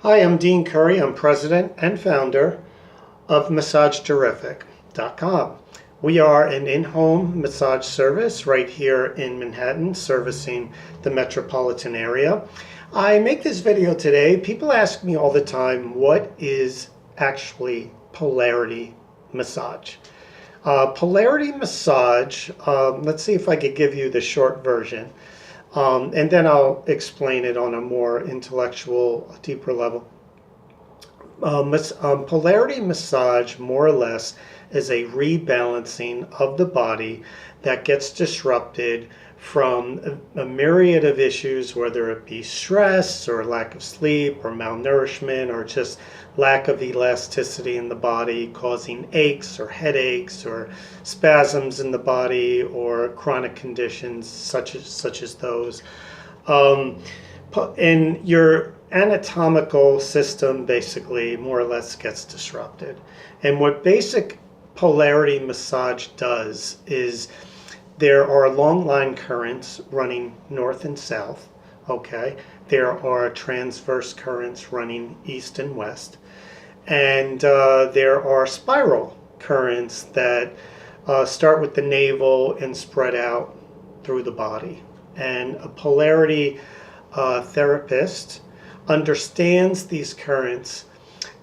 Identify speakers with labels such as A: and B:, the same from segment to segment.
A: Hi, I'm Dean Curry. I'm president and founder of MassageTerrific.com. We are an in-home massage service right here in Manhattan, servicing the metropolitan area. I make this video today. People ask me all the time, what is actually polarity massage? Polarity massage, let's see if I could give you the short version. And then I'll explain it on a more intellectual, deeper level. Polarity massage, more or less, is a rebalancing of the body that gets disrupted from a myriad of issues, whether it be stress or lack of sleep or malnourishment or just lack of elasticity in the body, causing aches or headaches or spasms in the body or chronic conditions such as those. And your anatomical system basically more or less gets disrupted. And what basic polarity massage does is there are long line currents running north and south, okay? There are transverse currents running east and west. And there are spiral currents that start with the navel and spread out through the body. And a polarity therapist understands these currents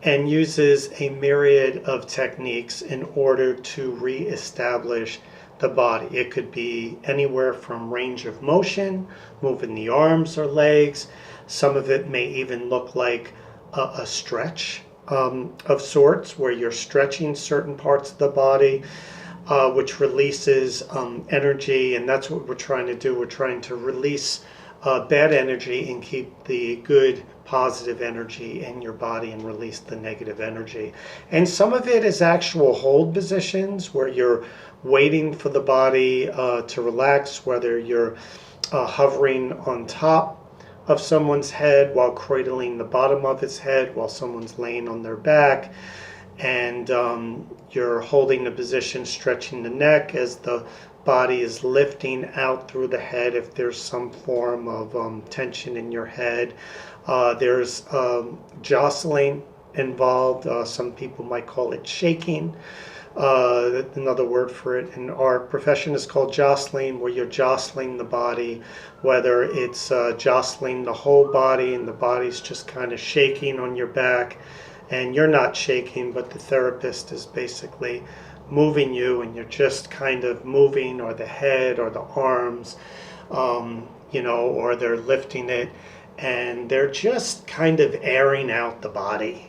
A: and uses a myriad of techniques in order to reestablish the body. It could be anywhere from range of motion, moving the arms or legs. Some of it may even look like a stretch of sorts, where you're stretching certain parts of the body, which releases energy, and that's what we're trying to do. We're trying to release bad energy and keep the good positive energy in your body and release the negative energy. And some of it is actual hold positions where you're waiting for the body to relax, whether you're hovering on top of someone's head while cradling the bottom of his head while someone's laying on their back, and you're holding the position, stretching the neck as the body is lifting out through the head if there's some form of tension in your head. There's jostling involved. Some people might call it shaking. Another word for it in our profession is called jostling, where you're jostling the body, whether it's jostling the whole body and the body's just kind of shaking on your back and you're not shaking, but the therapist is basically moving you and you're just kind of moving, or the head or the arms, or they're lifting it and they're just kind of airing out the body,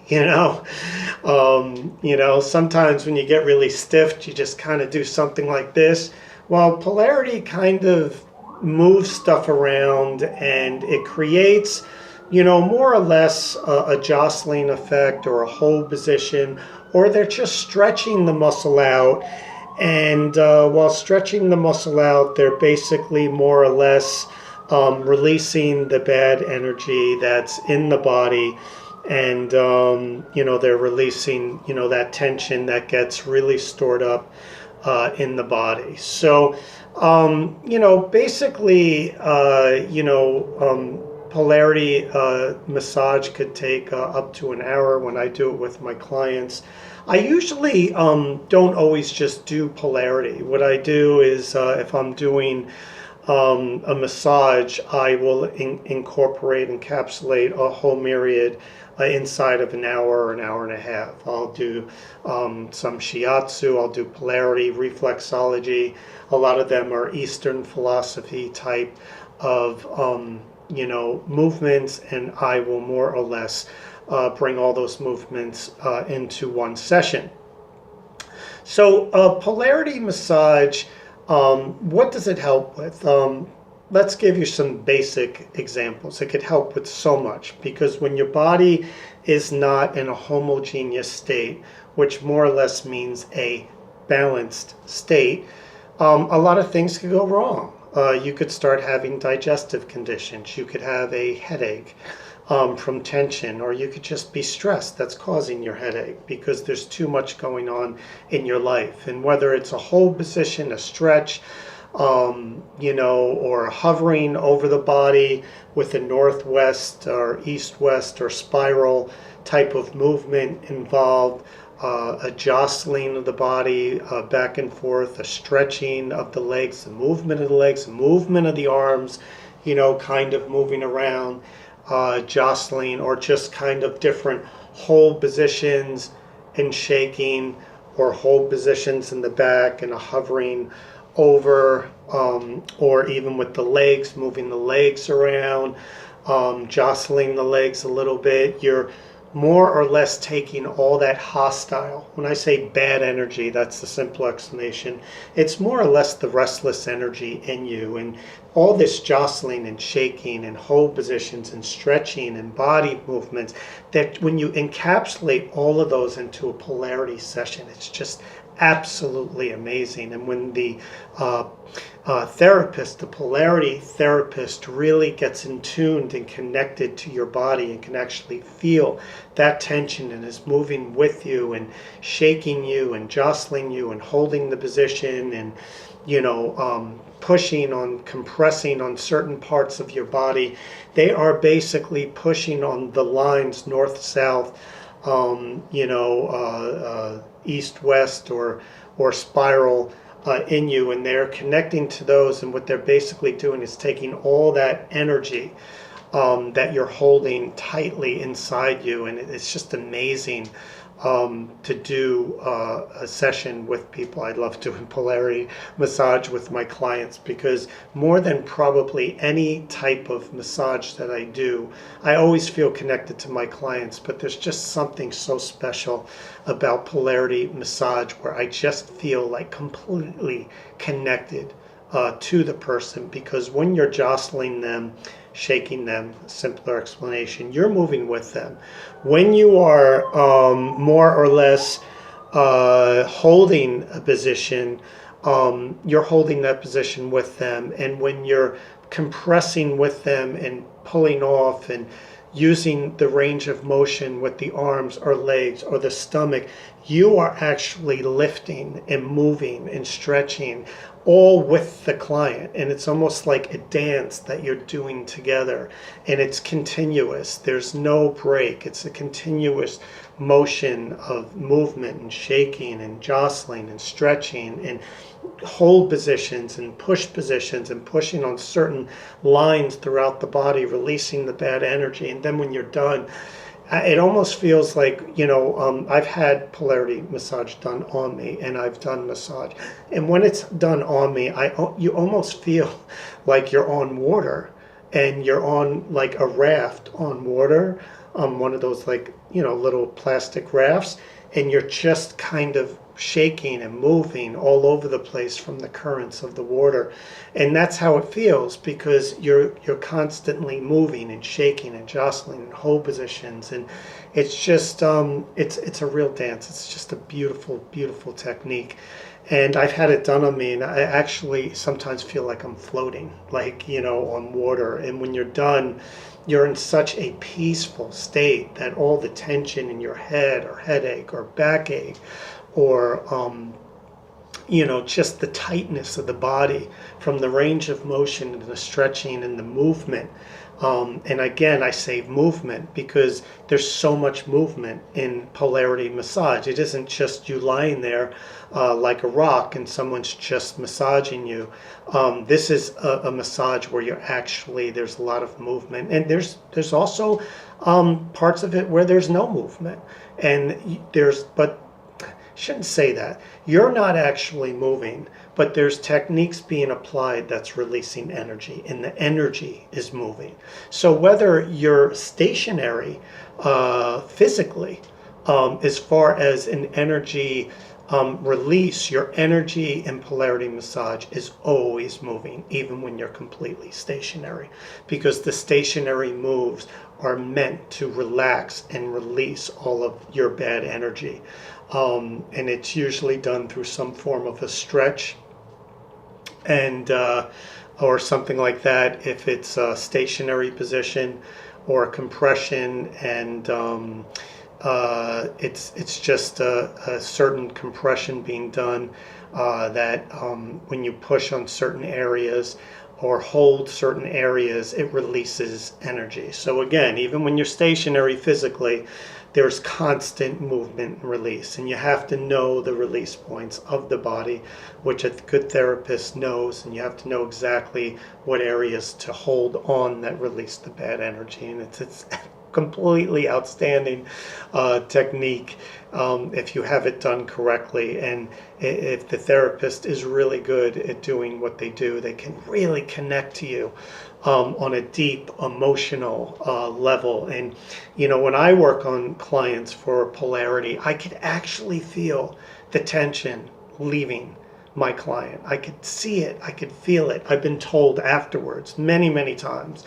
A: sometimes when you get really stiff, you just kind of do something like this. Well, polarity kind of moves stuff around and it creates, more or less a jostling effect or a hold position, or they're just stretching the muscle out. And while stretching the muscle out, they're basically more or less releasing the bad energy that's in the body. And, they're releasing, that tension that gets really stored up in the body. So, basically, polarity massage could take up to an hour when I do it with my clients. I usually don't always just do polarity. What I do is if I'm doing a massage, I will encapsulate a whole myriad inside of an hour or an hour and a half. I'll do some shiatsu, I'll do polarity, reflexology. A lot of them are Eastern philosophy type of movements, and I will more or less bring all those movements into one session. So polarity massage, what does it help with? Let's give you some basic examples. It could help with so much, because when your body is not in a homogeneous state, which more or less means a balanced state, a lot of things could go wrong. You could start having digestive conditions. You could have a headache from tension, or you could just be stressed that's causing your headache because there's too much going on in your life. And whether it's a hold position, a stretch, or hovering over the body with a northwest or east-west or spiral type of movement involved, a jostling of the body back and forth, a stretching of the legs, the movement of the legs, the movement of the arms, kind of moving around, jostling, or just kind of different hold positions and shaking, or hold positions in the back and a hovering over, or even with the legs, moving the legs around, jostling the legs a little bit. You're more or less taking all that hostile, when I say bad energy, that's the simple explanation. It's more or less the restless energy in you, and all this jostling and shaking and hold positions and stretching and body movements, that when you encapsulate all of those into a polarity session, it's just absolutely amazing. And when the therapist, the polarity therapist, really gets in tuned and connected to your body and can actually feel that tension and is moving with you and shaking you and jostling you and holding the position and pushing on, compressing on certain parts of your body, they are basically pushing on the lines north south, east west, or spiral in you, and they're connecting to those. And what they're basically doing is taking all that energy that you're holding tightly inside you, and it's just amazing to do a session with people. I love doing polarity massage with my clients, because more than probably any type of massage that I do, I always feel connected to my clients, but there's just something so special about polarity massage where I just feel like completely connected to the person, because when you're jostling them, shaking them, simpler explanation, you're moving with them. When you are more or less holding a position, you're holding that position with them. And when you're compressing with them and pulling off and using the range of motion with the arms or legs or the stomach, you are actually lifting and moving and stretching all with the client. And it's almost like a dance that you're doing together, and it's continuous. There's no break. It's a continuous motion of movement and shaking and jostling and stretching and hold positions and push positions and pushing on certain lines throughout the body, releasing the bad energy. And then when you're done, it almost feels like, I've had polarity massage done on me, and I've done massage. And when it's done on me, you almost feel like you're on water, and you're on like a raft on water, one of those little plastic rafts, and you're just kind of shaking and moving all over the place from the currents of the water. And that's how it feels, because you're constantly moving and shaking and jostling and hold positions, and it's just it's a real dance. It's just a beautiful, beautiful technique. And I've had it done on me, and I actually sometimes feel like I'm floating, on water. And when you're done, you're in such a peaceful state that all the tension in your head or headache or backache or just the tightness of the body from the range of motion and the stretching and the movement. And again, I say movement because there's so much movement in polarity massage. It isn't just you lying there like a rock and someone's just massaging you. This is a massage where there's a lot of movement, and there's also parts of it where there's no movement, but shouldn't say that. You're not actually moving, but there's techniques being applied that's releasing energy, and the energy is moving. So whether you're stationary physically, as far as an energy release, your energy in polarity massage is always moving, even when you're completely stationary, because the stationary moves are meant to relax and release all of your bad energy. And it's usually done through some form of a stretch and or something like that if it's a stationary position, or a compression and it's just a certain compression being done that when you push on certain areas or hold certain areas, it releases energy. So again, even when you're stationary physically, there's constant movement and release, and you have to know the release points of the body, which a good therapist knows, and you have to know exactly what areas to hold on that release the bad energy. And it's completely outstanding technique if you have it done correctly, and if the therapist is really good at doing what they do, they can really connect to you on a deep emotional level. And when I work on clients for polarity, I could actually feel the tension leaving my client. I could see it, I could feel it. I've been told afterwards many times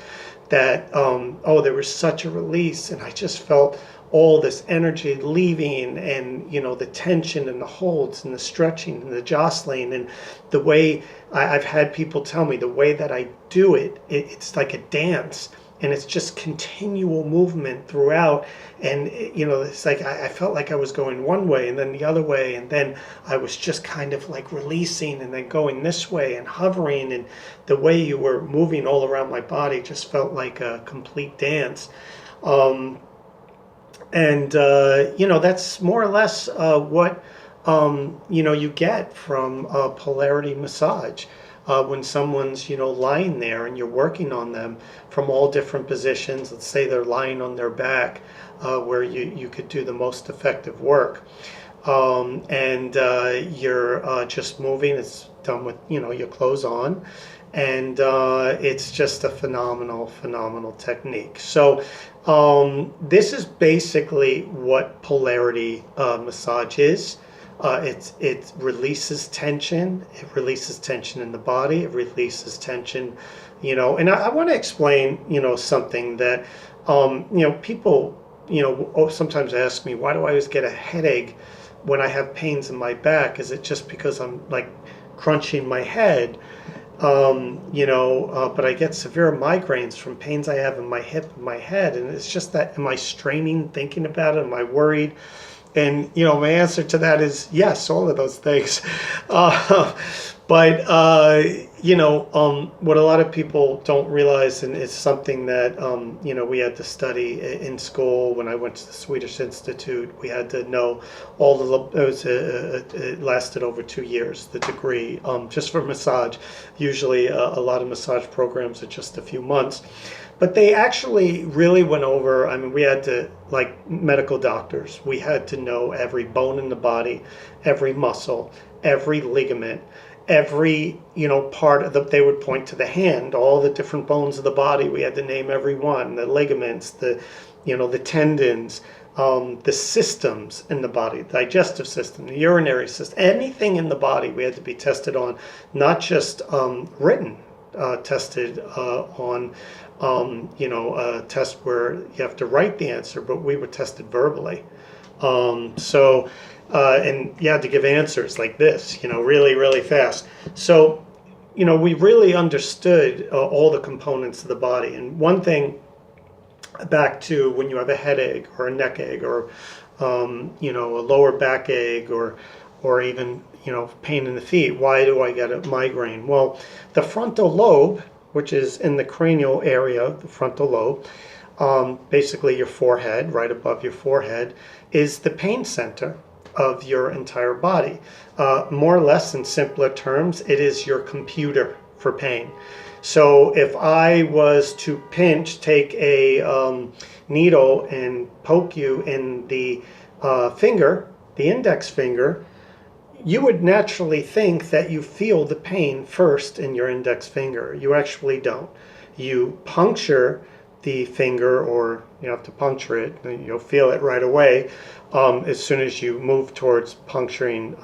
A: that there was such a release, and I just felt all this energy leaving, and the tension and the holds and the stretching and the jostling, and the way I've had people tell me the way that I do it, it's like a dance, and it's just continual movement throughout. And it's like I felt like I was going one way and then the other way, and then I was just kind of like releasing and then going this way and hovering, and the way you were moving all around my body just felt like a complete dance. That's more or less what you get from polarity massage. When someone's lying there and you're working on them from all different positions. Let's say they're lying on their back, where you could do the most effective work, and you're just moving. It's done with your clothes on, and it's just a phenomenal technique. So this is basically what polarity massage is. It releases tension. It releases tension in the body. It releases tension, And I want to explain, something that, people, sometimes ask me, why do I always get a headache when I have pains in my back? Is it just because I'm like crunching my head? But I get severe migraines from pains I have in my hip and my head, and it's just that, am I straining thinking about it? Am I worried? And my answer to that is yes, all of those things. But what a lot of people don't realize, and it's something that we had to study in school when I went to the Swedish Institute. We had to know all it lasted over 2 years, the degree, just for massage. Usually a lot of massage programs are just a few months. But they actually really went over, we had to, like medical doctors, we had to know every bone in the body, every muscle, every ligament, every, part of they would point to the hand, all the different bones of the body. We had to name every one, the ligaments, the tendons, the systems in the body, the digestive system, the urinary system, anything in the body we had to be tested on, not just written, tested on, a test where you have to write the answer, but we were tested verbally. And you had to give answers like this, really fast. So, we really understood all the components of the body. And one thing, back to when you have a headache or a neck ache or, a lower back ache or even, pain in the feet. Why do I get a migraine? Well, the frontal lobe, which is in the cranial area, the frontal lobe, basically your forehead, right above your forehead, is the pain center of your entire body. More or less, in simpler terms, it is your computer for pain. So if I was to take a needle and poke you in the finger, the index finger, you would naturally think that you feel the pain first in your index finger. You actually don't. You puncture the finger, or you have to puncture it, and you'll feel it right away as soon as you move towards puncturing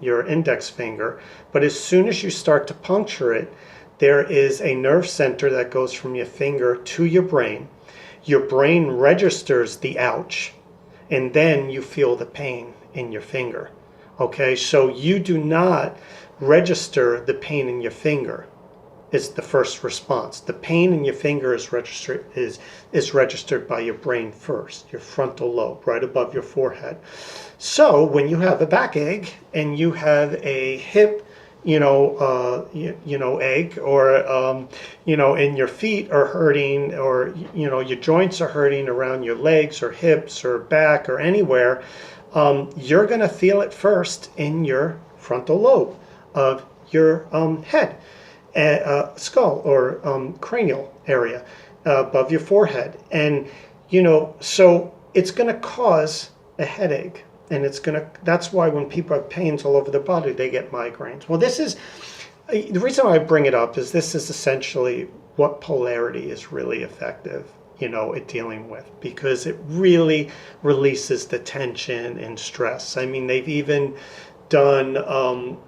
A: your index finger. But as soon as you start to puncture it, there is a nerve center that goes from your finger to your brain. Your brain registers the ouch, and then you feel the pain in your finger. Okay, so you do not register the pain in your finger. is the first response. The pain in your finger is registered by your brain first, your frontal lobe, right above your forehead. So when you have a backache and you have a hip, ache, or and your feet are hurting, or your joints are hurting around your legs or hips or back or anywhere, you're going to feel it first in your frontal lobe of your head, skull, or cranial area above your forehead. And so it's going to cause a headache. And that's why when people have pains all over their body, they get migraines. Well, the reason why I bring it up is this is essentially what polarity is really effective, at dealing with, because it really releases the tension and stress. I mean, they've even done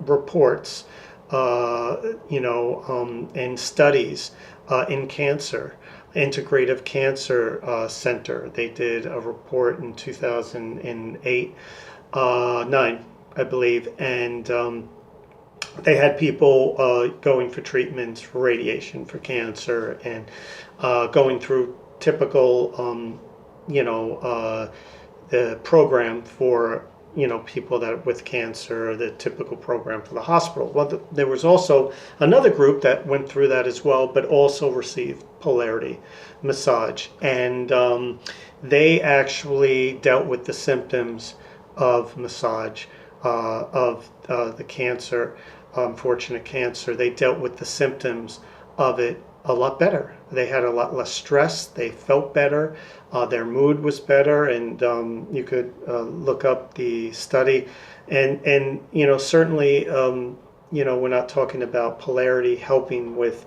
A: reports, and studies in cancer. Integrative Cancer Center. They did a report in 2008, 9, I believe, and they had people going for treatments for radiation for cancer, and going through typical, the program for people that with cancer, the typical program for the hospital. Well, there was also another group that went through that as well, but also received Polarity Massage, and they actually dealt with the symptoms of massage, of the cancer, unfortunate cancer. They dealt with the symptoms of it a lot better. They had a lot less stress. They felt better. Their mood was better, and you could look up the study. And certainly, we're not talking about polarity helping with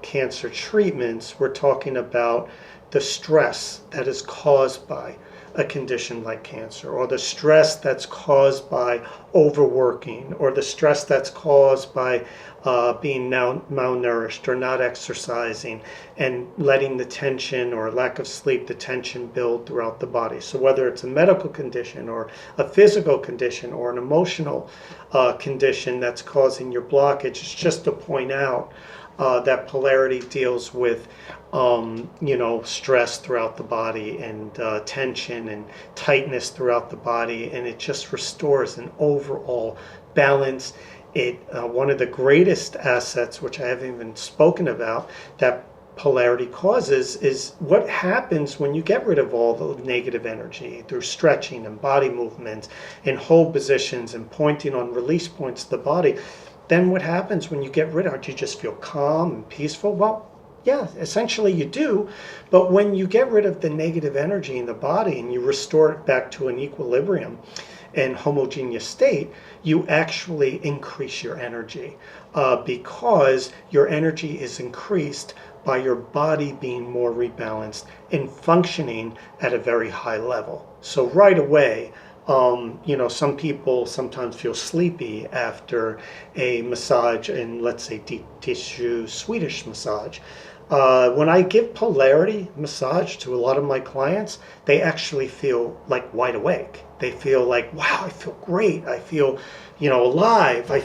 A: cancer treatments. We're talking about the stress that is caused by a condition like cancer, or the stress that's caused by overworking, or the stress that's caused by being malnourished or not exercising, and letting the tension or lack of sleep, the tension build throughout the body. So whether it's a medical condition or a physical condition or an emotional condition that's causing your blockage, it's just to point out that polarity deals with stress throughout the body, and tension and tightness throughout the body, and it just restores an overall balance. One of the greatest assets, which I haven't even spoken about, that polarity causes, is what happens when you get rid of all the negative energy through stretching and body movements and hold positions and pointing on release points of the body. Then what happens when you get rid of it? Do you just feel calm and peaceful? Well, yeah, essentially you do. But when you get rid of the negative energy in the body and you restore it back to an equilibrium and homogeneous state, you actually increase your energy, because your energy is increased by your body being more rebalanced and functioning at a very high level. So right away, some people sometimes feel sleepy after a massage, and let's say deep tissue Swedish massage. When I give polarity massage to a lot of my clients, they actually feel like wide awake. They feel like, wow, I feel great. I feel, alive. I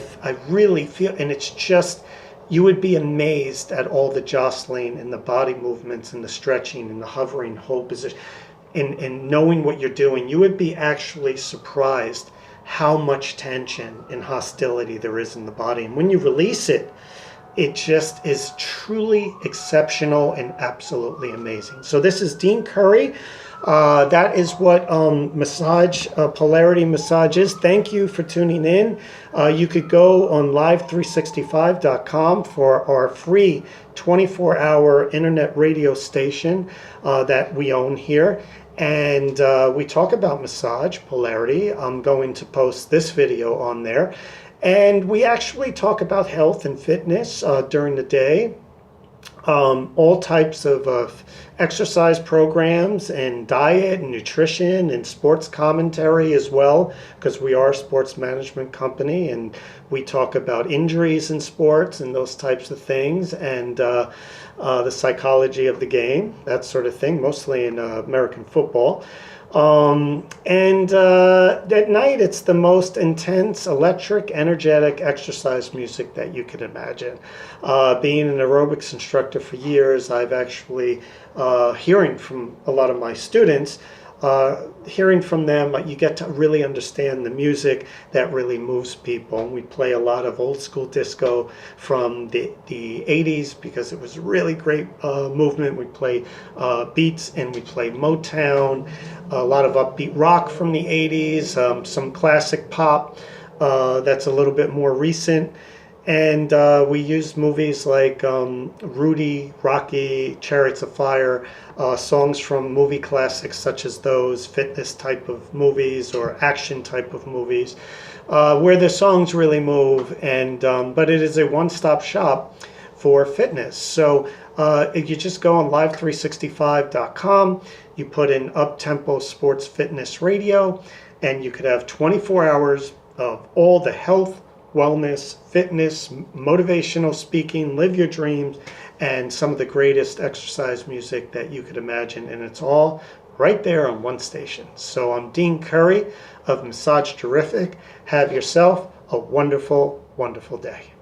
A: really feel, and it's just, you would be amazed at all the jostling and the body movements and the stretching and the hovering hold position. And knowing what you're doing, you would be actually surprised how much tension and hostility there is in the body. And when you release it, it just is truly exceptional and absolutely amazing. So this is Dean Curry. That is what Polarity Massage is. Thank you for tuning in. You could go on live365.com for our free 24-hour internet radio station that we own here. And we talk about massage, polarity. I'm going to post this video on there. And we actually talk about health and fitness during the day. All types of exercise programs and diet and nutrition and sports commentary as well, because we are a sports management company, and we talk about injuries in sports and those types of things, and the psychology of the game, that sort of thing, mostly in American football. And at night, it's the most intense, electric, energetic exercise music that you could imagine. Being an aerobics instructor for years, I've actually, hearing from a lot of my students, hearing from them, you get to really understand the music that really moves people. And we play a lot of old school disco from the 80s because it was a really great movement. We play beats and we play Motown, a lot of upbeat rock from the 80s, some classic pop that's a little bit more recent. And we used movies like Rudy, Rocky, Chariots of Fire, songs from movie classics such as those, fitness type of movies or action type of movies, where the songs really move. And but it is a one-stop shop for fitness. So if you just go on live365.com, you put in Up-Tempo Sports Fitness Radio, and you could have 24 hours of all the health, wellness, fitness, motivational speaking, live your dreams, and some of the greatest exercise music that you could imagine. And it's all right there on one station. So I'm Dean Curry of Massage Terrific. Have yourself a wonderful, wonderful day.